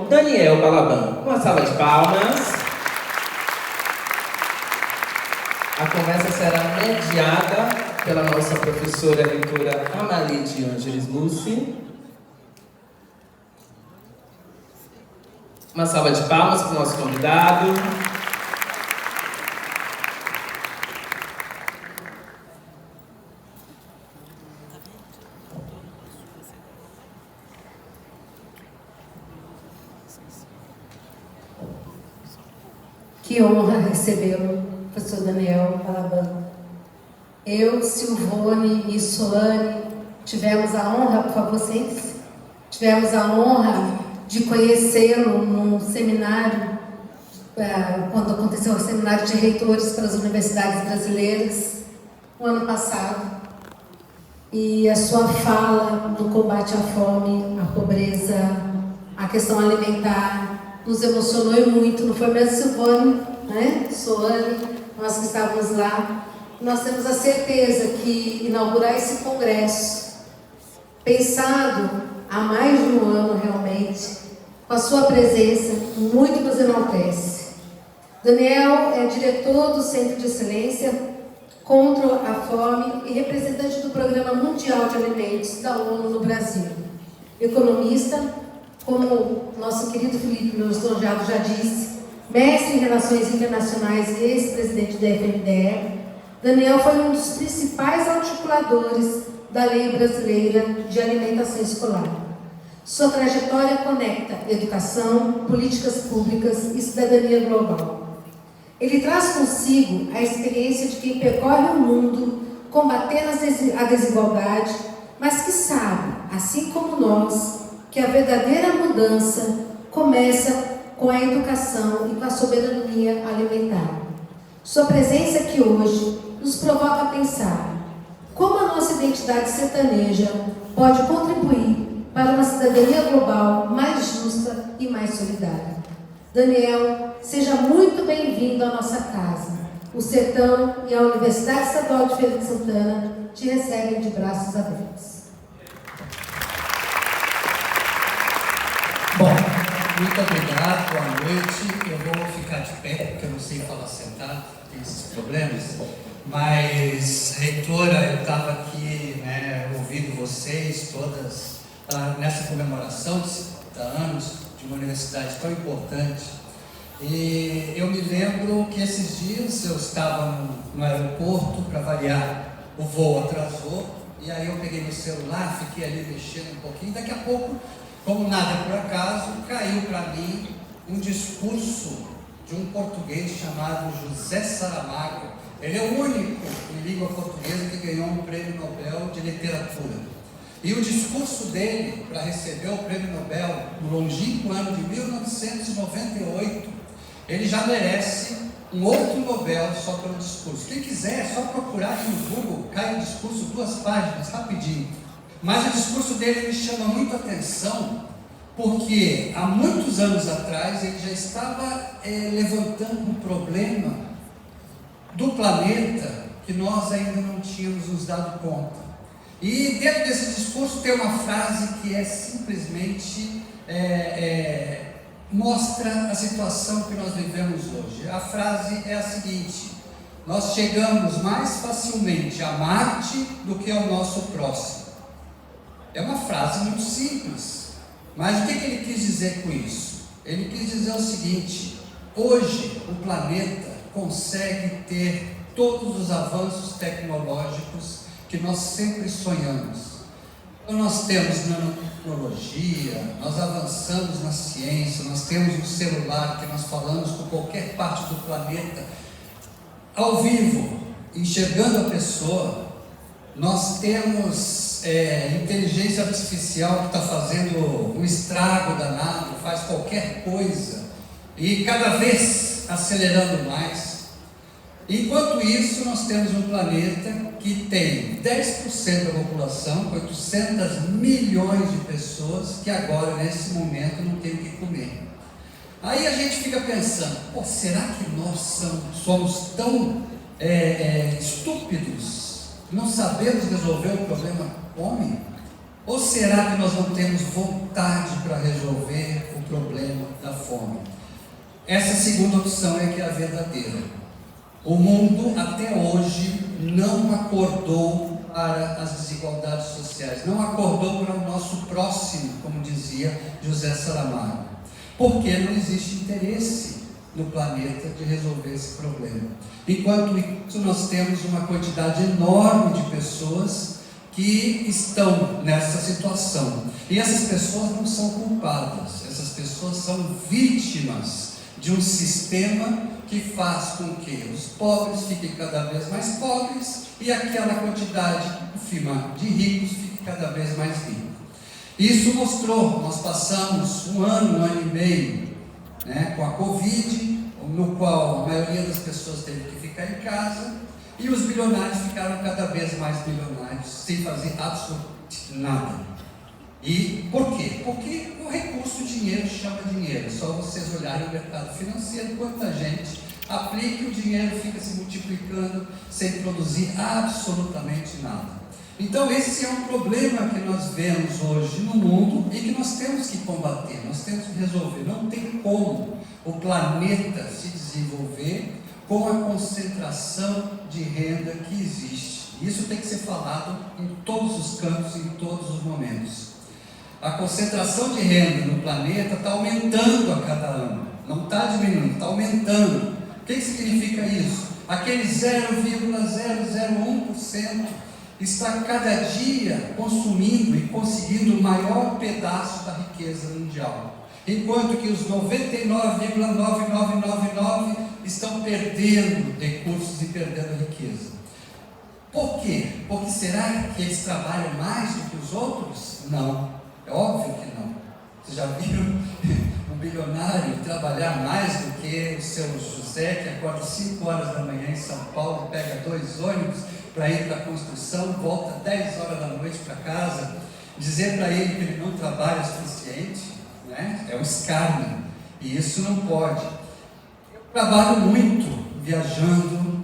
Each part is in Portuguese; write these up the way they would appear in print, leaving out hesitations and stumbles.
Daniel Balaban. Uma salva de palmas. A conversa será mediada pela nossa professora leitora Amalie de Ângeles Lucy. Uma salva de palmas para o nosso convidado. Que honra recebê-lo, professor Daniel Balaban. Eu, Silvone e Soane tivemos a honra, por favor, sente-se, tivemos a honra de conhecê-lo num seminário, quando aconteceu o seminário de reitores para as universidades brasileiras, no ano passado. E a sua fala no combate à fome, à pobreza, à questão alimentar, nos emocionou muito, não foi mesmo, Silvone, né? Soane, nós que estávamos lá. Nós temos a certeza que inaugurar esse congresso, pensado há mais de um ano realmente, com a sua presença, muito nos enaltece. Daniel é diretor do Centro de Excelência contra a Fome e representante do Programa Mundial de Alimentos da ONU no Brasil. Economista, como nosso querido Felipe Listonjado já disse, mestre em Relações Internacionais e ex-presidente da FNDE, Daniel foi um dos principais articuladores da Lei Brasileira de Alimentação Escolar. Sua trajetória conecta educação, políticas públicas e cidadania global. Ele traz consigo a experiência de quem percorre o mundo combatendo a desigualdade, mas que sabe, assim como nós, que a verdadeira mudança começa com a educação e com a soberania alimentar. Sua presença aqui hoje nos provoca a pensar como a nossa identidade sertaneja pode contribuir para uma cidadania global mais justa e mais solidária. Daniel, seja muito bem-vindo à nossa casa. O Sertão e a Universidade Estadual de Feira de Santana te recebem de braços abertos. Bom, muito obrigado, boa noite. Eu vou ficar de pé, porque eu não sei falar sentado, tenho esses problemas. Mas, reitora, eu estava aqui, ouvindo vocês todas nessa comemoração de 50 anos de uma universidade tão importante. E eu me lembro que esses dias eu estava no aeroporto, para variar, o voo atrasou, e aí eu peguei meu celular, fiquei ali mexendo um pouquinho, daqui a pouco, como nada por acaso, caiu para mim um discurso de um português chamado José Saramago. Ele é o único em língua portuguesa que ganhou um prêmio Nobel de literatura. E o discurso dele, para receber o prêmio Nobel, no longínquo ano de 1998, ele já merece um outro Nobel só pelo discurso. Quem quiser, é só procurar aqui no Google, cai o discurso, 2 páginas, rapidinho. Mas o discurso dele me chama muito a atenção, porque há muitos anos atrás ele já estava levantando um problema do planeta que nós ainda não tínhamos nos dado conta. E dentro desse discurso tem uma frase que é simplesmente mostra a situação que nós vivemos hoje. A frase é a seguinte: nós chegamos mais facilmente a Marte do que ao nosso próximo. É uma frase muito simples, mas o que ele quis dizer com isso? Ele quis dizer o seguinte: hoje o planeta consegue ter todos os avanços tecnológicos que nós sempre sonhamos. Então nós temos nanotecnologia, nós avançamos na ciência, nós temos um celular que nós falamos com qualquer parte do planeta, ao vivo, enxergando a pessoa. Nós temos inteligência artificial que está fazendo um estrago danado, faz qualquer coisa, e cada vez acelerando mais. Enquanto isso, nós temos um planeta que tem 10% da população, 800 milhões de pessoas, que agora, nesse momento, não tem o que comer. Aí a gente fica pensando, será que nós somos tão estúpidos, não sabemos resolver o problema fome? Ou será que nós não temos vontade para resolver o problema da fome. Essa segunda opção é que é a verdadeira. O mundo até hoje não acordou para as desigualdades sociais, não acordou para o nosso próximo, como dizia José Saramago, porque não existe interesse no planeta de resolver esse problema. Enquanto isso, nós temos uma quantidade enorme de pessoas que estão nessa situação, e essas pessoas não são culpadas, essas pessoas são vítimas de um sistema que faz com que os pobres fiquem cada vez mais pobres e aquela quantidade ínfima de ricos fique cada vez mais rica. Isso mostrou, nós passamos um ano e meio, com a Covid, no qual a maioria das pessoas teve que ficar em casa, e os bilionários ficaram cada vez mais bilionários, sem fazer absolutamente nada. E por quê? Porque o recurso dinheiro chama dinheiro. Só vocês olharem o mercado financeiro, quanta gente aplica e o dinheiro fica se multiplicando sem produzir absolutamente nada. Então esse é um problema que nós vemos hoje no mundo e que nós temos que combater, nós temos que resolver. Não tem como o planeta se desenvolver com a concentração de renda que existe. Isso tem que ser falado em todos os campos, em todos os momentos. A concentração de renda no planeta está aumentando a cada ano, não está diminuindo, está aumentando. O que significa isso? Aquele 0,001% está cada dia consumindo e conseguindo o maior pedaço da riqueza mundial, enquanto que os 99,9999 estão perdendo recursos e perdendo riqueza. Por quê? Porque será que eles trabalham mais do que os outros? Não, é óbvio que não. Vocês já viram um bilionário trabalhar mais do que o seu José, que acorda 5 horas da manhã em São Paulo, pega 2 ônibus para ir para a construção, volta 10 horas da noite para casa, dizer para ele que ele não trabalha o suficiente, é um escárnio, e isso não pode. Eu trabalho muito viajando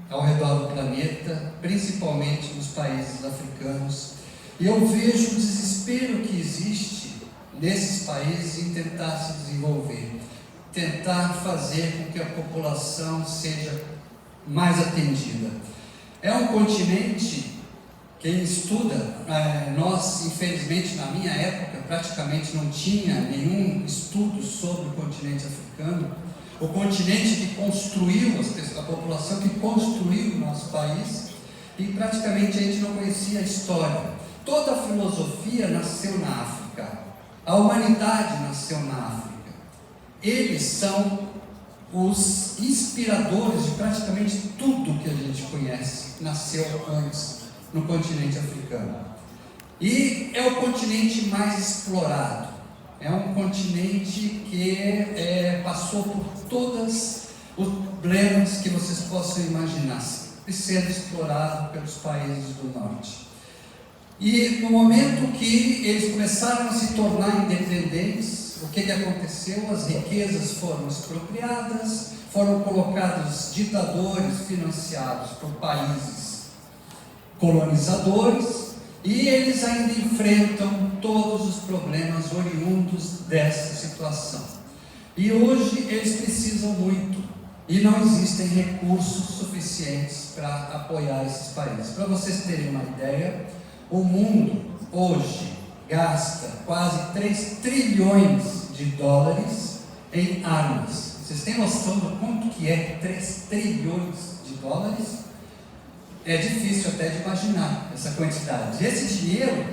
ao redor do planeta, principalmente nos países africanos, e eu vejo o desespero que existe nesses países em tentar se desenvolver, tentar fazer com que a população seja mais atendida. É um continente, quem estuda, nós infelizmente na minha época praticamente não tinha nenhum estudo sobre o continente africano, o continente que construiu, a população que construiu o nosso país, e praticamente a gente não conhecia a história. Toda a filosofia nasceu na África, a humanidade nasceu na África. Eles são os inspiradores de praticamente tudo que a gente conhece, nasceu antes no continente africano. E é o continente mais explorado, é um continente que passou por todos os problemas que vocês possam imaginar, sendo explorado pelos países do norte. E no momento que eles começaram a se tornar independentes, o que aconteceu? As riquezas foram expropriadas, foram colocados ditadores financiados por países colonizadores, e eles ainda enfrentam todos os problemas oriundos dessa situação. E hoje eles precisam muito, e não existem recursos suficientes para apoiar esses países. Para vocês terem uma ideia, o mundo hoje gasta quase 3 trilhões de dólares em armas. Vocês têm noção do quanto que é 3 trilhões de dólares? É difícil até de imaginar essa quantidade. Esse dinheiro,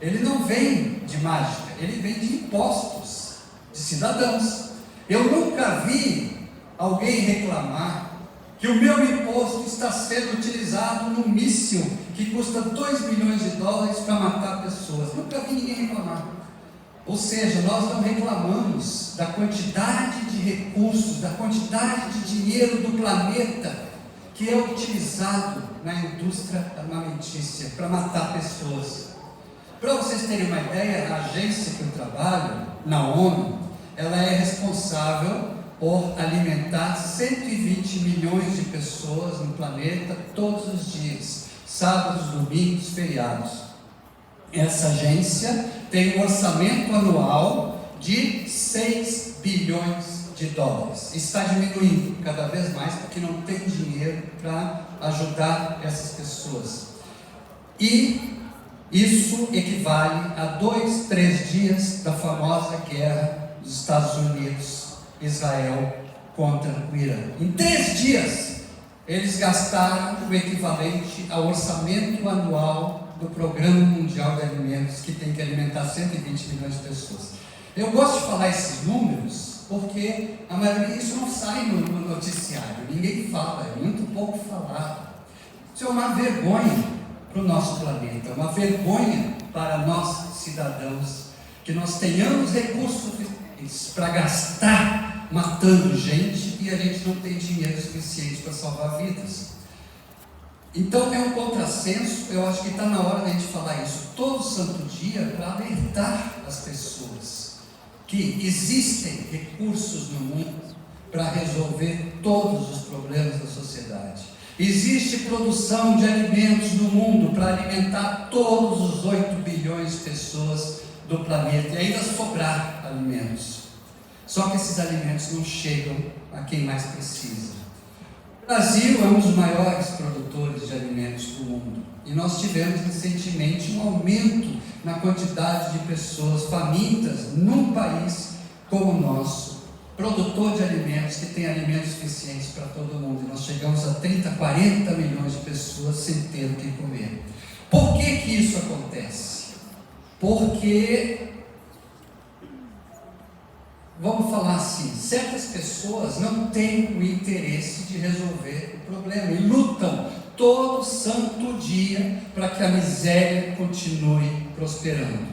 ele não vem de mágica, ele vem de impostos de cidadãos. Eu nunca vi alguém reclamar que o meu imposto está sendo utilizado num míssil que custa 2 milhões de dólares para matar pessoas. Nunca vi ninguém reclamar. Ou seja, nós não reclamamos da quantidade de recursos, da quantidade de dinheiro do planeta que é utilizado na indústria armamentícia para matar pessoas. Para vocês terem uma ideia, a agência que eu trabalho, na ONU, ela é responsável por alimentar 120 milhões de pessoas no planeta todos os dias, sábados, domingos, feriados. Essa agência tem um orçamento anual de 6 bilhões de dólares. Está diminuindo cada vez mais porque não tem dinheiro para ajudar essas pessoas. E isso equivale a 2, 3 dias da famosa guerra dos Estados Unidos, Israel contra o Irã. Em 3 dias, eles gastaram o equivalente ao orçamento anual do Programa Mundial de Alimentos, que tem que alimentar 120 milhões de pessoas. Eu gosto de falar esses números porque a maioria disso não sai no noticiário, ninguém fala, é muito pouco falado. Isso é uma vergonha para o nosso planeta, uma vergonha para nós cidadãos, que nós tenhamos recursos suficientes para gastar matando gente e a gente não tem dinheiro suficiente para salvar vidas. Então é um contrassenso. Eu acho que está na hora de a gente falar isso todo santo dia para alertar as pessoas que existem recursos no mundo para resolver todos os problemas da sociedade. Existe produção de alimentos no mundo para alimentar todos os 8 bilhões de pessoas do planeta e ainda sobrar alimentos. Só que esses alimentos não chegam a quem mais precisa. O Brasil é um dos maiores produtores de alimentos do mundo e nós tivemos recentemente um aumento na quantidade de pessoas famintas num país como o nosso, produtor de alimentos, que tem alimentos suficientes para todo mundo. E nós chegamos a 30, 40 milhões de pessoas sem ter o que comer. Por que que isso acontece? Porque, vamos falar assim, certas pessoas não têm o interesse de resolver o problema e lutam todo santo dia para que a miséria continue prosperando.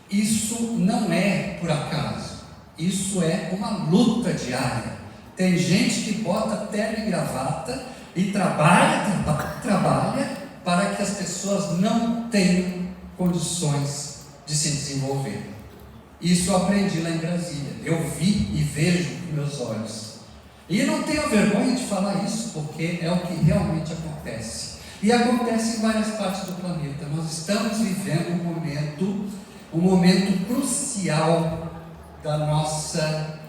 Isso não é por acaso, isso é uma luta diária. Tem gente que bota terno e gravata e trabalha para que as pessoas não tenham condições de se desenvolver. Isso eu aprendi lá em Brasília, eu vi e vejo com meus olhos. E não tenho vergonha de falar isso, porque é o que realmente acontece. E acontece em várias partes do planeta. Nós estamos vivendo um momento crucial da nossa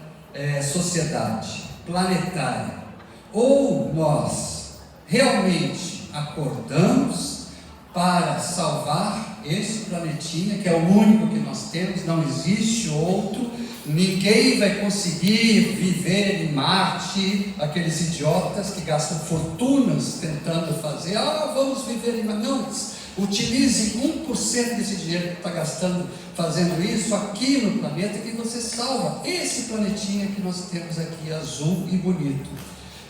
sociedade planetária. Ou nós realmente acordamos para salvar esse planetinha, que é o único que nós temos, não existe outro, ninguém vai conseguir viver em Marte, aqueles idiotas que gastam fortunas tentando fazer, vamos viver em Marte, não, utilize 1% desse dinheiro que está gastando fazendo isso aqui no planeta, que você salva esse planetinha que nós temos aqui, azul e bonito.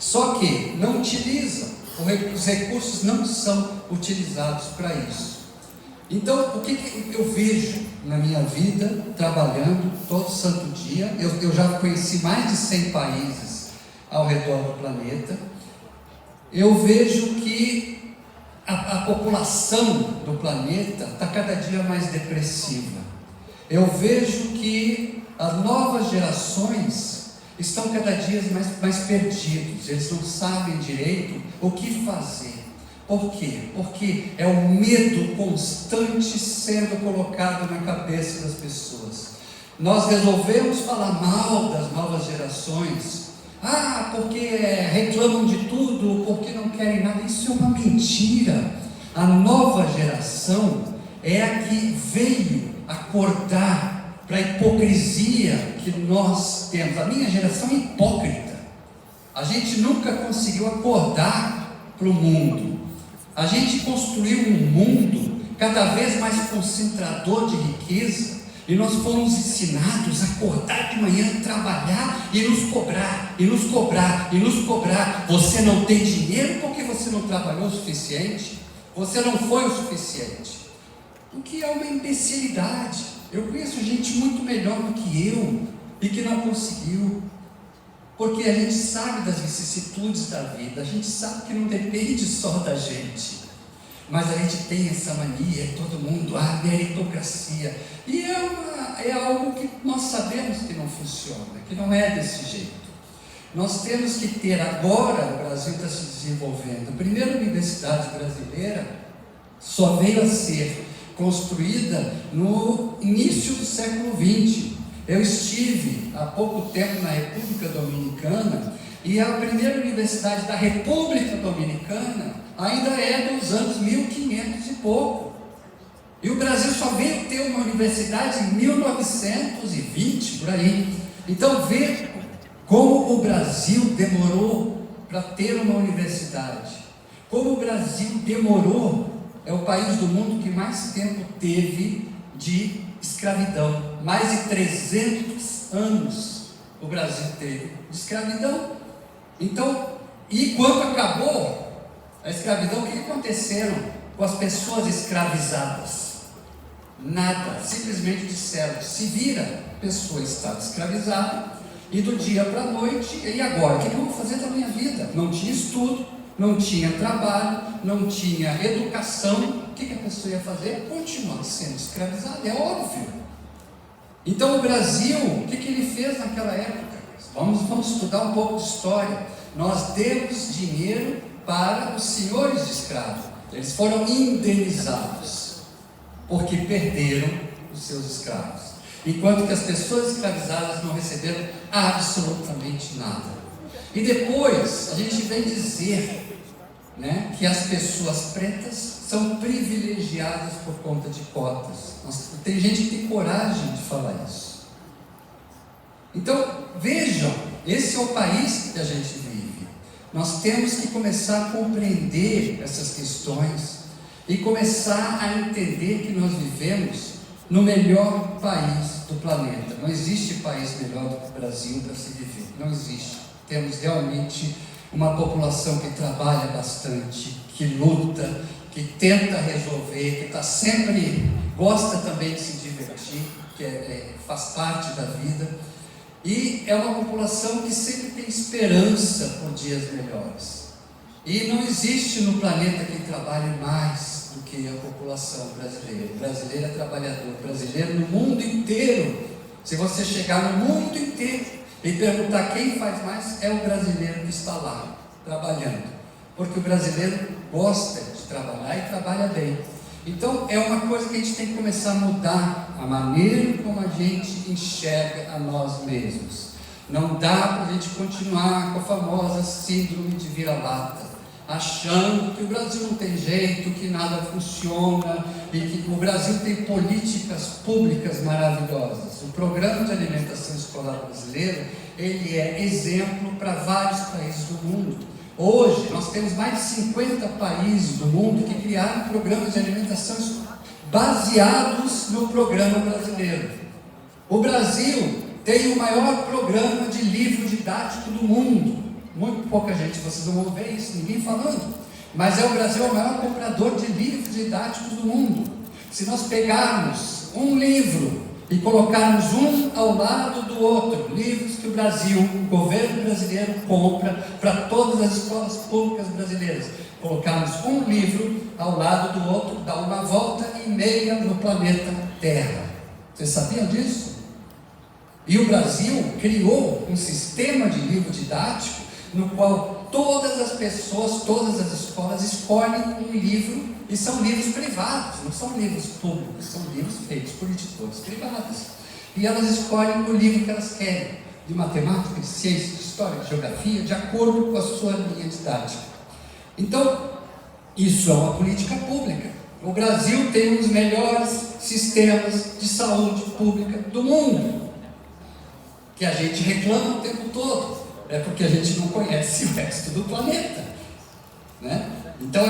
Só que não utiliza, os recursos não são utilizados para isso. Então, o que eu vejo na minha vida, trabalhando todo santo dia, eu já conheci mais de 100 países ao redor do planeta, eu vejo que a população do planeta está cada dia mais depressiva. Eu vejo que as novas gerações estão cada dia mais perdidos, eles não sabem direito o que fazer. Por quê? Porque é o medo constante sendo colocado na cabeça das pessoas. Nós resolvemos falar mal das novas gerações, porque reclamam de tudo, porque não querem nada. Isso é uma mentira. A nova geração é a que veio acordar para a hipocrisia que nós temos. A minha geração é hipócrita. A gente nunca conseguiu acordar para o mundo. A gente construiu um mundo cada vez mais concentrador de riqueza, e nós fomos ensinados a acordar de manhã, trabalhar e nos cobrar, e nos cobrar, e nos cobrar. Você não tem dinheiro porque você não trabalhou o suficiente, você não foi o suficiente. O que é uma imbecilidade. Eu conheço gente muito melhor do que eu e que não conseguiu, porque a gente sabe das vicissitudes da vida, a gente sabe que não depende só da gente, mas a gente tem essa mania, todo mundo, meritocracia, e é algo que nós sabemos que não funciona, que não é desse jeito. Nós temos que ter, agora o Brasil está se desenvolvendo, a primeira universidade brasileira só veio a ser construída no início do século XX, Eu estive há pouco tempo na República Dominicana e a primeira universidade da República Dominicana ainda é dos anos 1500 e pouco. E o Brasil só veio ter uma universidade em 1920, por aí. Então, vê como o Brasil demorou para ter uma universidade. Como o Brasil demorou, é o país do mundo que mais tempo teve de escravidão. Mais de 300 anos o Brasil teve de escravidão. Então, e quando acabou a escravidão, o que aconteceram com as pessoas escravizadas? Nada, simplesmente disseram: se vira, a pessoa estava escravizada, e do dia para a noite, e agora? O que eu vou fazer da minha vida? Não tinha estudo, não tinha trabalho, não tinha educação. O que a pessoa ia fazer? Continuar sendo escravizada, é óbvio. Então o Brasil, o que ele fez naquela época? Vamos estudar um pouco de história. Nós demos dinheiro para os senhores de escravos. Eles foram indenizados, porque perderam os seus escravos. Enquanto que as pessoas escravizadas não receberam absolutamente nada. E depois a gente vem dizer, né, que as pessoas pretas são privilegiadas por conta de cotas. Tem gente que tem coragem de falar isso. Então, vejam, esse é o país que a gente vive. Nós temos que começar a compreender essas questões e começar a entender que nós vivemos no melhor país do planeta. Não existe país melhor do que o Brasil para se viver. Não existe. Temos realmente uma população que trabalha bastante, que luta, que tenta resolver, que está sempre, gosta também de se divertir, que faz parte da vida. E é uma população que sempre tem esperança por dias melhores. E não existe no planeta quem trabalhe mais do que a população brasileira. O brasileiro é trabalhador. O brasileiro no mundo inteiro. Se você chegar no mundo inteiro e perguntar quem faz mais, é o brasileiro que está lá, trabalhando. Porque o brasileiro gosta de trabalhar e trabalha bem. Então é uma coisa que a gente tem que começar a mudar a maneira como a gente enxerga a nós mesmos. Não dá para a gente continuar com a famosa síndrome de vira-lata, achando que o Brasil não tem jeito, que nada funciona e que o Brasil tem políticas públicas maravilhosas. O Programa de Alimentação Escolar Brasileiro, ele é exemplo para vários países do mundo. Hoje, nós temos mais de 50 países do mundo que criaram programas de alimentação baseados no programa brasileiro. O Brasil tem o maior programa de livro didático do mundo. Muito pouca gente, vocês não vão ver isso, ninguém falando. Mas o Brasil é o maior comprador de livros didáticos do mundo. Se nós pegarmos um livro e colocarmos um ao lado do outro, livros que o Brasil, o governo brasileiro compra para todas as escolas públicas brasileiras, colocarmos um livro ao lado do outro, dá uma volta e meia no planeta Terra. Vocês sabiam disso? E o Brasil criou um sistema de livro didático no qual todas as pessoas, todas as escolas escolhem um livro, e são livros privados, não são livros públicos, são livros feitos por editores privados. E elas escolhem o livro que elas querem, de matemática, de ciência, de história, de geografia, de acordo com a sua linha didática. Então, isso é uma política pública. O Brasil tem um dos melhores sistemas de saúde pública do mundo, que a gente reclama o tempo todo. É porque a gente não conhece o resto do planeta, né? Então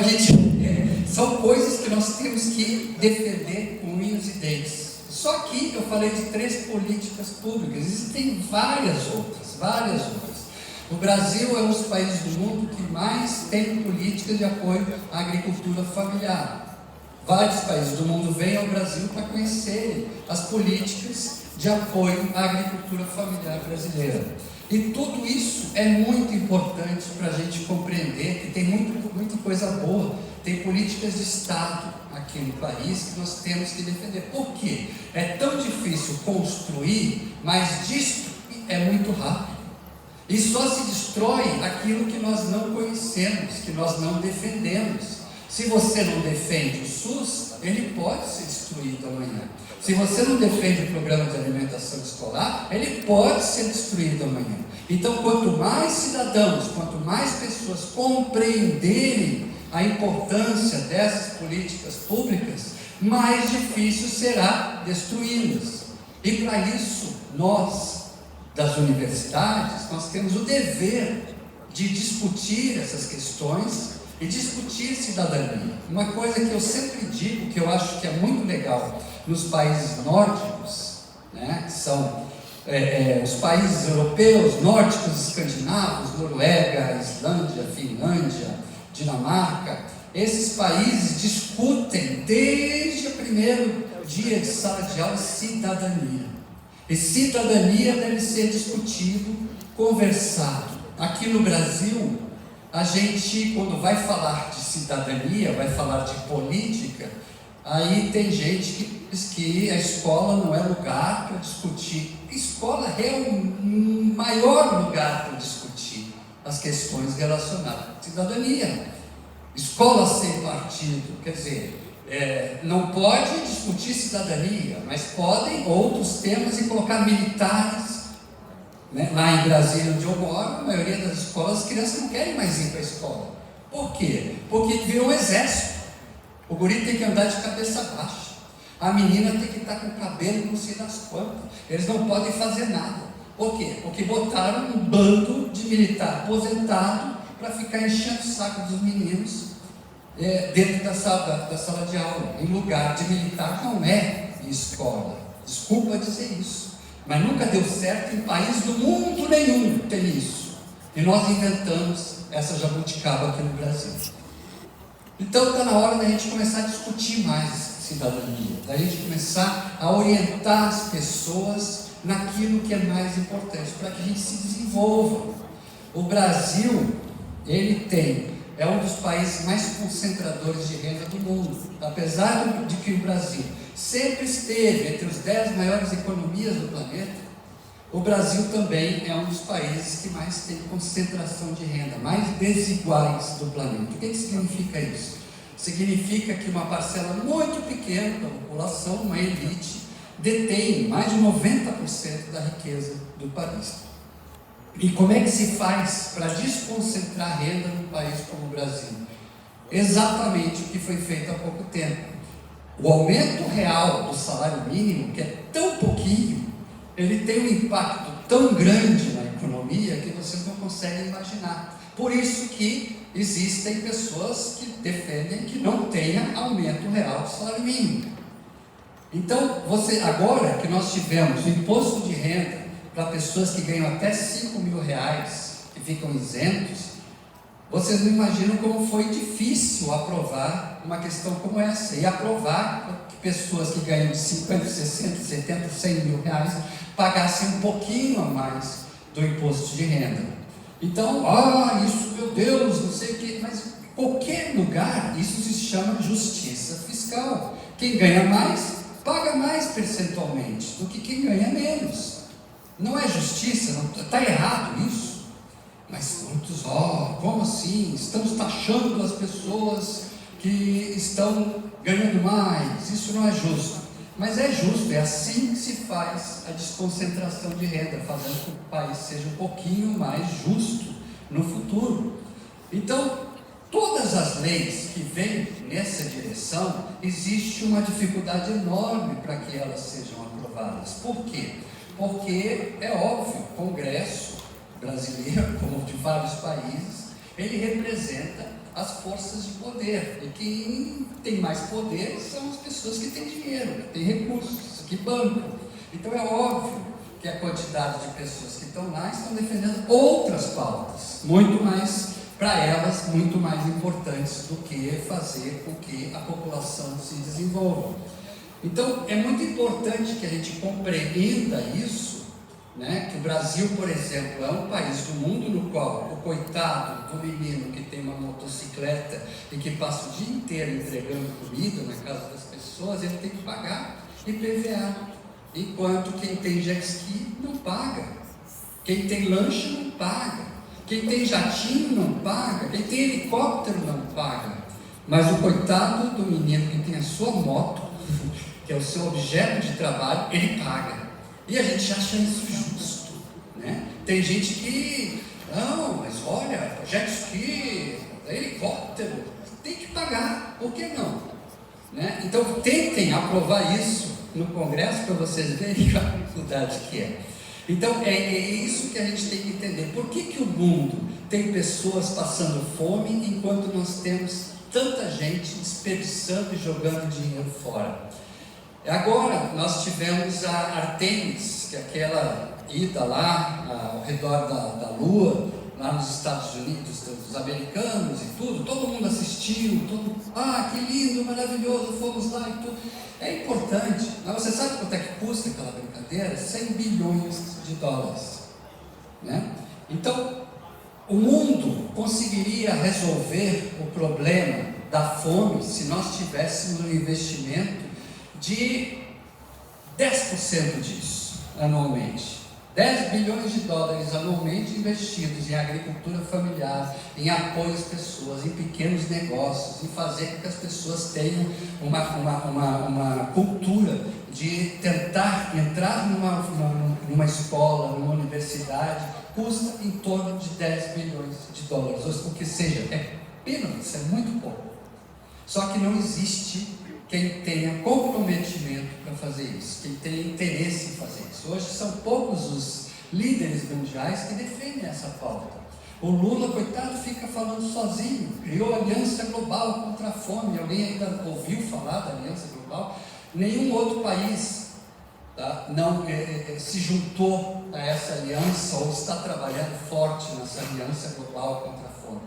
são coisas que nós temos que defender com unhas e dentes. Só que eu falei de 3 políticas públicas, existem várias outras. O Brasil é um dos países do mundo que mais tem políticas de apoio à agricultura familiar. Vários países do mundo vêm ao Brasil para conhecer as políticas de apoio à agricultura familiar brasileira. E tudo isso é muito importante para a gente compreender que tem muita coisa boa, tem políticas de Estado aqui no país que nós temos que defender. Por quê? É tão difícil construir, mas destruir é muito rápido. E só se destrói aquilo que nós não conhecemos, que nós não defendemos. Se você não defende o SUS, ele pode ser destruído amanhã. Se você não defende o programa de alimentação escolar, ele pode ser destruído amanhã. Então, quanto mais cidadãos, quanto mais pessoas compreenderem a importância dessas políticas públicas, mais difícil será destruí-las. E para isso, nós, das universidades, nós temos o dever de discutir essas questões e discutir cidadania. Uma coisa que eu sempre digo, que eu acho que é muito legal nos países nórdicos, né, que são os países europeus, nórdicos, escandinavos, Noruega, Islândia, Finlândia, Dinamarca, esses países discutem desde o primeiro dia de sala de aula cidadania. E cidadania deve ser discutido, conversado. Aqui no Brasil, a gente, quando vai falar de cidadania, vai falar de política, aí tem gente que diz que a escola não é lugar para discutir. A escola é o maior lugar para discutir as questões relacionadas à cidadania. Escola sem partido, quer dizer, não pode discutir cidadania, mas podem outros temas e colocar militares. Lá em Brasília, onde eu moro, a maioria das escolas, as crianças não querem mais ir para a escola. Por quê? Porque virou um exército. O guri tem que andar de cabeça baixa. A menina tem que estar com o cabelo não sei das quantas. Eles não podem fazer nada. Por quê? Porque botaram um bando de militar aposentado para ficar enchendo o saco dos meninos dentro da sala de aula. Em lugar de militar não é escola. Desculpa dizer isso. Mas nunca deu certo em país do mundo nenhum tem isso. E nós inventamos essa jabuticaba aqui no Brasil. Então está na hora da gente começar a discutir mais cidadania, da gente começar a orientar as pessoas naquilo que é mais importante, para que a gente se desenvolva. O Brasil, é um dos países mais concentradores de renda do mundo. Apesar de que o Brasil sempre esteve entre os 10 maiores economias do planeta, o Brasil também é um dos países que mais tem concentração de renda, mais desiguais do planeta. O que significa isso? Significa que uma parcela muito pequena da população, uma elite, detém mais de 90% da riqueza do país. E como é que se faz para desconcentrar renda num país como o Brasil? Exatamente o que foi feito há pouco tempo. O aumento real do salário mínimo, que é tão pouquinho, ele tem um impacto tão grande na economia que vocês não conseguem imaginar. Por isso que existem pessoas que defendem que não tenha aumento real do salário mínimo. Então, agora que nós tivemos o imposto de renda para pessoas que ganham até 5 mil reais, que ficam isentos, vocês não imaginam como foi difícil aprovar uma questão como essa, e aprovar que pessoas que ganham de 50, 60, 70, 100 mil reais pagassem um pouquinho a mais do imposto de renda. Então, isso, meu Deus, não sei o que, mas em qualquer lugar isso se chama justiça fiscal. Quem ganha mais, paga mais percentualmente do que quem ganha menos. Não é justiça, está errado isso. Mas muitos, como assim? Estamos taxando as pessoas que estão ganhando mais, isso não é justo. Mas é justo, é assim que se faz a desconcentração de renda, fazendo com que o país seja um pouquinho mais justo no futuro. Então, todas as leis que vêm nessa direção, existe uma dificuldade enorme para que elas sejam aprovadas. Por quê? Porque, é óbvio, o Congresso brasileiro, como de vários países, ele representa as forças de poder, e quem tem mais poder são as pessoas que têm dinheiro, que têm recursos, que bancam. Então é óbvio que a quantidade de pessoas que estão lá estão defendendo outras pautas, muito mais, para elas, muito mais importantes do que fazer com que a população se desenvolva. Então é muito importante que a gente compreenda isso, que o Brasil, por exemplo, é um país do mundo no qual o coitado do menino que tem uma motocicleta e que passa o dia inteiro entregando comida na casa das pessoas, ele tem que pagar IPVA, enquanto quem tem jet ski não paga, quem tem lanche não paga, quem tem jatinho não paga, quem tem helicóptero não paga, mas o coitado do menino que tem a sua moto, que é o seu objeto de trabalho, ele paga. E a gente acha isso justo, né? Tem gente que, não, mas olha, jet ski, helicóptero, tem que pagar, por que não? Né? Então tentem aprovar isso no Congresso para vocês verem a dificuldade que é. Então é isso que a gente tem que entender. Por que o mundo tem pessoas passando fome enquanto nós temos tanta gente desperdiçando e jogando dinheiro fora? Agora nós tivemos a Artemis, que é aquela ida lá ao redor da Lua, lá nos Estados Unidos, dos americanos e tudo, todo mundo assistiu, que lindo, maravilhoso, fomos lá e tudo. É importante, mas você sabe quanto é que custa aquela brincadeira? 100 bilhões de dólares, né? Então, o mundo conseguiria resolver o problema da fome se nós tivéssemos um investimento de 10% disso anualmente. 10 bilhões de dólares anualmente investidos em agricultura familiar, em apoio às pessoas, em pequenos negócios, em fazer com que as pessoas tenham uma cultura de tentar entrar numa escola, numa universidade, custa em torno de 10 bilhões de dólares, ou que seja, é peanuts, é muito pouco. Só que não existe quem tenha comprometimento para fazer isso, quem tenha interesse em fazer isso. Hoje são poucos os líderes mundiais que defendem essa pauta. O Lula, coitado, fica falando sozinho, criou a Aliança Global contra a Fome. Alguém ainda ouviu falar da Aliança Global? Nenhum outro país não se juntou a essa aliança ou está trabalhando forte nessa Aliança Global contra a Fome,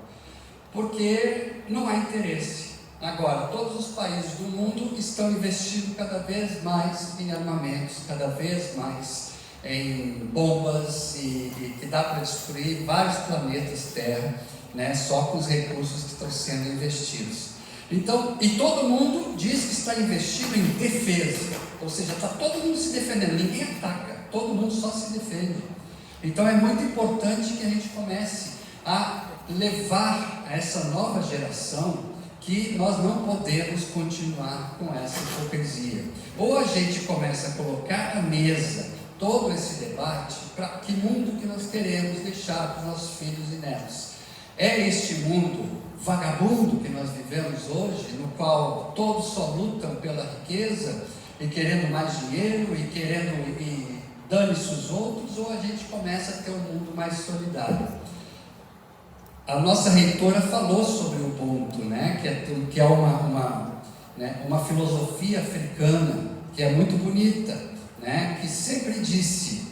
porque não há interesse. Agora, todos os países do mundo estão investindo cada vez mais em armamentos, cada vez mais em bombas, e que dá para destruir vários planetas Terra, né, só com os recursos que estão sendo investidos. Então, e todo mundo diz que está investindo em defesa, ou seja, está todo mundo se defendendo, ninguém ataca, todo mundo só se defende. Então é muito importante que a gente comece a levar a essa nova geração que nós não podemos continuar com essa hipocrisia. Ou a gente começa a colocar à mesa todo esse debate para que mundo que nós queremos deixar para os nossos filhos e netos. É este mundo vagabundo que nós vivemos hoje, no qual todos só lutam pela riqueza e querendo mais dinheiro e dane-se os outros, ou a gente começa a ter um mundo mais solidário? A nossa reitora falou sobre o Ubuntu, né? que é uma filosofia africana que é muito bonita, né? Que sempre disse: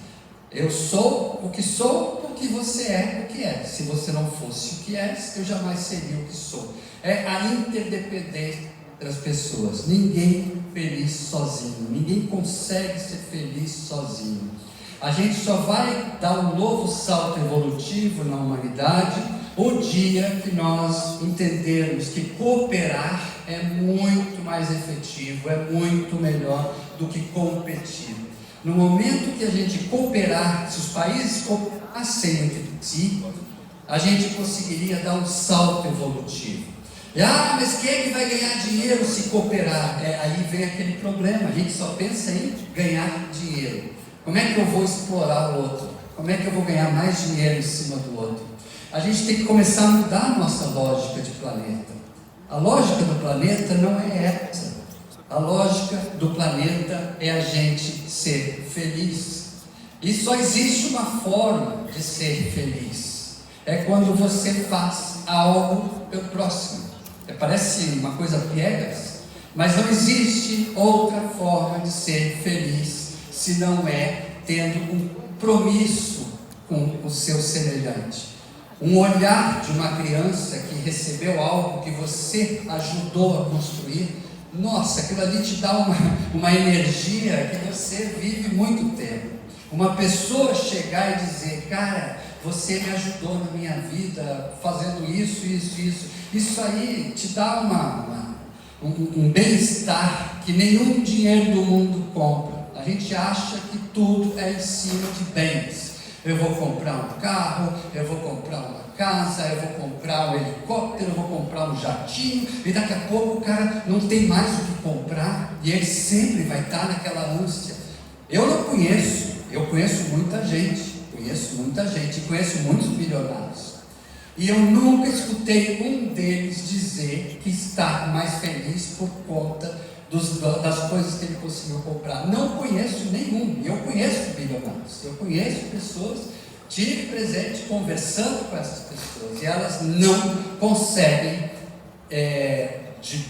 eu sou o que sou porque você é o que é. Se você não fosse o que és, eu jamais seria o que sou. É a interdependência entre as pessoas. Ninguém feliz sozinho, ninguém consegue ser feliz sozinho. A gente só vai dar um novo salto evolutivo na humanidade o dia que nós entendermos que cooperar é muito mais efetivo, é muito melhor do que competir. No momento que a gente cooperar, se os países cooperassem entre si, a gente conseguiria dar um salto evolutivo. Mas quem é que vai ganhar dinheiro se cooperar? Aí vem aquele problema, a gente só pensa em ganhar dinheiro. Como é que eu vou explorar o outro? Como é que eu vou ganhar mais dinheiro em cima do outro? A gente tem que começar a mudar a nossa lógica de planeta. A lógica do planeta não é essa. A lógica do planeta é a gente ser feliz. E só existe uma forma de ser feliz. É quando você faz algo pelo próximo. Parece uma coisa piegas, mas não existe outra forma de ser feliz se não é tendo um compromisso com o seu semelhante. Um olhar de uma criança que recebeu algo que você ajudou a construir, nossa, aquilo ali te dá uma energia que você vive muito tempo. Uma pessoa chegar e dizer: cara, você me ajudou na minha vida fazendo isso, isso aí te dá um bem-estar que nenhum dinheiro do mundo compra. A gente acha que tudo é em cima de bens. Eu vou comprar um carro, eu vou comprar uma casa, eu vou comprar um helicóptero, eu vou comprar um jatinho, e daqui a pouco o cara não tem mais o que comprar, e ele sempre vai estar naquela ânsia. Eu não conheço, eu conheço muita gente, conheço muitos bilionários, e eu nunca escutei um deles dizer que está mais feliz por conta das coisas que ele conseguiu comprar. Não conheço nenhum. Eu conheço bilionários, eu conheço pessoas, tive presente conversando com essas pessoas, e elas não conseguem de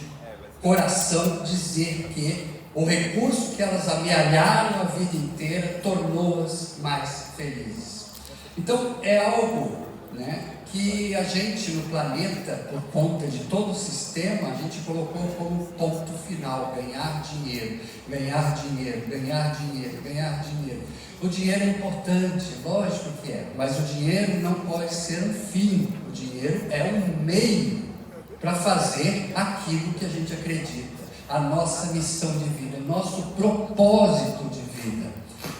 coração dizer que o recurso que elas amealharam a vida inteira tornou-as mais felizes. Então é algo, né, que a gente no planeta, por conta de todo o sistema, a gente colocou como ponto final: ganhar dinheiro, ganhar dinheiro, ganhar dinheiro, ganhar dinheiro. O dinheiro é importante, lógico que é, mas o dinheiro não pode ser um fim. O dinheiro é um meio para fazer aquilo que a gente acredita, a nossa missão de vida, o nosso propósito de vida.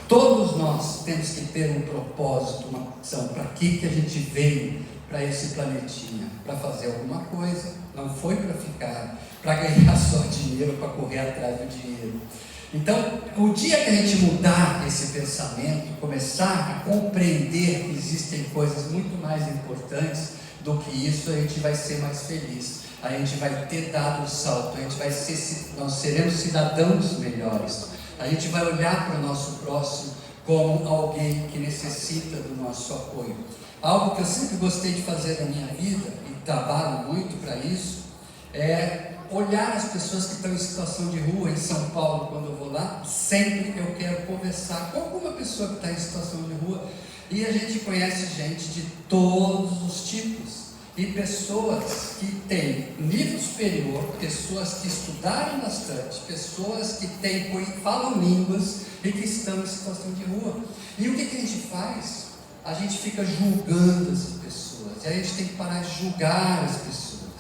Todos nós temos que ter um propósito, uma missão. Para que a gente veio para esse planetinha? Para fazer alguma coisa, não foi para ficar, para ganhar só dinheiro, para correr atrás do dinheiro. Então, o dia que a gente mudar esse pensamento, começar a compreender que existem coisas muito mais importantes do que isso, a gente vai ser mais feliz, a gente vai ter dado o salto, nós seremos cidadãos melhores, a gente vai olhar para o nosso próximo como alguém que necessita do nosso apoio. Algo que eu sempre gostei de fazer na minha vida, e trabalho muito para isso, é olhar as pessoas que estão em situação de rua. Em São Paulo, quando eu vou lá, sempre eu quero conversar com alguma pessoa que está em situação de rua, e a gente conhece gente de todos os tipos, e pessoas que têm nível superior, pessoas que estudaram bastante, pessoas que falam línguas e que estão em situação de rua. E o que a gente faz? A gente fica julgando essas pessoas, e a gente tem que parar de julgar as pessoas,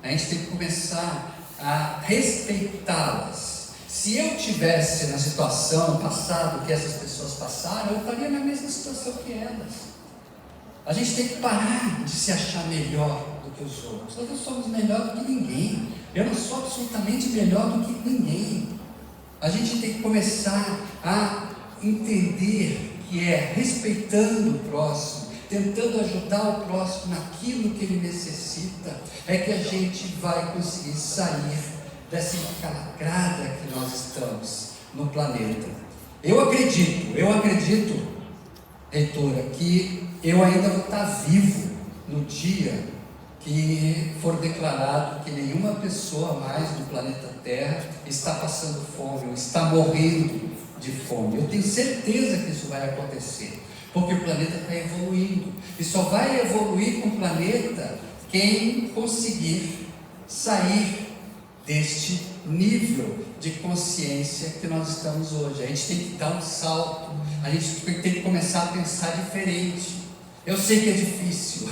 a gente tem que começar a respeitá-las. Se eu tivesse na situação passada que essas pessoas passaram, eu estaria na mesma situação que elas. A gente tem que parar de se achar melhor do que os outros. Nós não somos melhor do que ninguém. Eu não sou absolutamente melhor do que ninguém. A gente tem que começar a entender que é respeitando o próximo, tentando ajudar o próximo naquilo que ele necessita, é que a gente vai conseguir sair dessa encalacrada que nós estamos no planeta. Eu acredito, reitora, que eu ainda vou estar vivo no dia que for declarado que nenhuma pessoa mais do planeta Terra está passando fome, ou está morrendo de fome. Eu tenho certeza que isso vai acontecer, porque o planeta está evoluindo, e só vai evoluir com o planeta quem conseguir sair deste nível de consciência que nós estamos hoje. A gente tem que dar um salto, a gente tem que começar a pensar diferente. Eu sei que é difícil,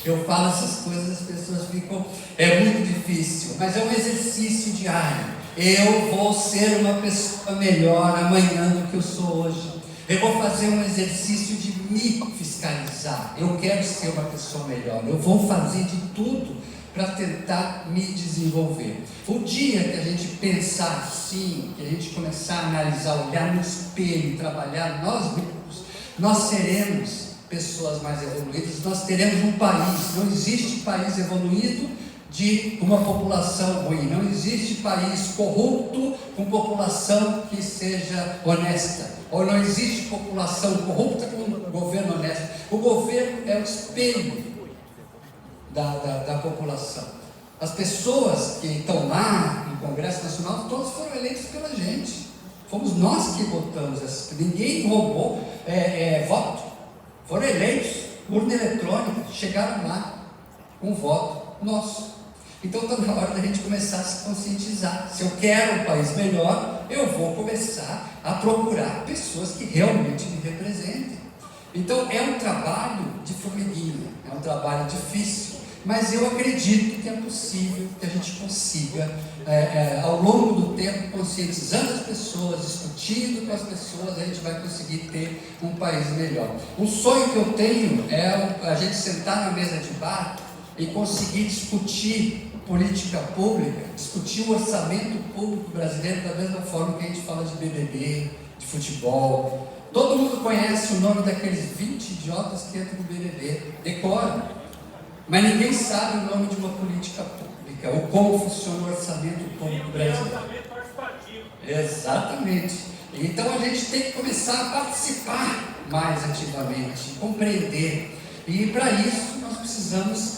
eu falo essas coisas, as pessoas ficam, é muito difícil, mas é um exercício diário. Eu vou ser uma pessoa melhor amanhã do que eu sou hoje. Eu vou fazer um exercício de me fiscalizar. Eu quero ser uma pessoa melhor, eu vou fazer de tudo para tentar me desenvolver. O dia que a gente pensar assim, que a gente começar a analisar, olhar no espelho, trabalhar nós mesmos, nós seremos pessoas mais evoluídas, nós teremos um país. Não existe país evoluído de uma população ruim, não existe país corrupto com população que seja honesta, ou não existe população corrupta com governo honesto. O governo é o espelho da população. As pessoas que estão lá no Congresso Nacional, todos foram eleitos pela gente, fomos nós que votamos, ninguém roubou voto. Foram eleitos, urna eletrônica, chegaram lá com voto nosso. Então está na hora da gente começar a se conscientizar. Se eu quero um país melhor, eu vou começar a procurar pessoas que realmente me representem. Então é um trabalho de formiguinha, é um trabalho difícil, mas eu acredito que é possível que a gente consiga, ao longo do tempo, conscientizando as pessoas, discutindo com as pessoas, a gente vai conseguir ter um país melhor. Um sonho que eu tenho é a gente sentar na mesa de bar e conseguir discutir política pública, discutir o orçamento público brasileiro da mesma forma que a gente fala de BBB, de futebol. Todo mundo conhece o nome daqueles 20 idiotas que entram no BBB, decora, mas ninguém sabe o nome de uma política pública, ou como funciona o orçamento público brasileiro. Exatamente. Então a gente tem que começar a participar mais ativamente, compreender, e para isso nós precisamos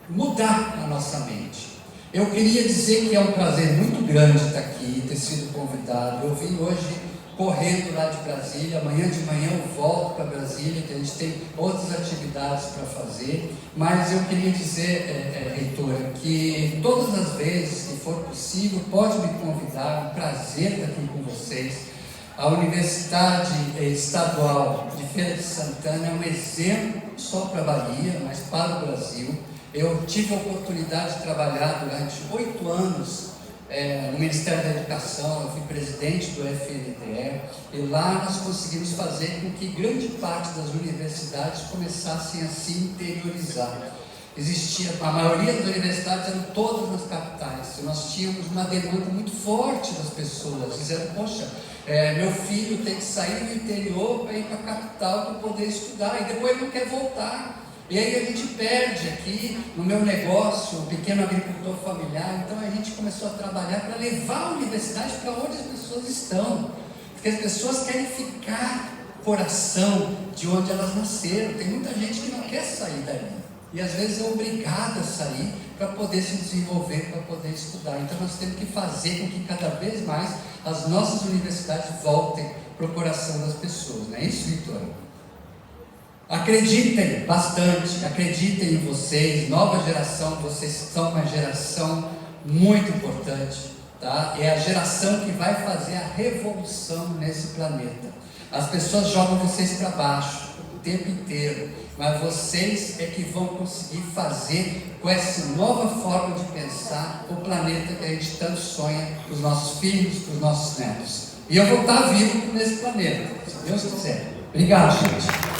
mudar a nossa mente. Eu queria dizer que é um prazer muito grande estar aqui, ter sido convidado. Eu vim hoje correndo lá de Brasília, amanhã de manhã eu volto para Brasília, que a gente tem outras atividades para fazer, mas eu queria dizer, reitora, que todas as vezes que for possível, pode me convidar, é um prazer estar aqui com vocês. A Universidade Estadual de Feira de Santana é um exemplo só para a Bahia, mas para o Brasil. Eu tive a oportunidade de trabalhar durante 8 anos no Ministério da Educação, eu fui presidente do FNDE, e lá nós conseguimos fazer com que grande parte das universidades começassem a se interiorizar. A maioria das universidades eram todas nas capitais, e nós tínhamos uma demanda muito forte das pessoas, dizendo, poxa, meu filho tem que sair do interior para ir para a capital para poder estudar, e depois não quer voltar. E aí a gente perde aqui no meu negócio, o pequeno agricultor familiar. Então a gente começou a trabalhar para levar a universidade para onde as pessoas estão, porque as pessoas querem ficar no coração de onde elas nasceram. Tem muita gente que não quer sair dali, e às vezes é obrigada a sair para poder se desenvolver, para poder estudar. Então nós temos que fazer com que cada vez mais as nossas universidades voltem para o coração das pessoas. Não é isso, Vitória? Acreditem bastante, acreditem em vocês, nova geração, vocês são uma geração muito importante, tá? É a geração que vai fazer a revolução nesse planeta. As pessoas jogam vocês para baixo o tempo inteiro, mas vocês é que vão conseguir fazer com essa nova forma de pensar o planeta que a gente tanto sonha para os nossos filhos, para os nossos netos. E eu vou estar vivo nesse planeta, se Deus quiser. Obrigado, gente.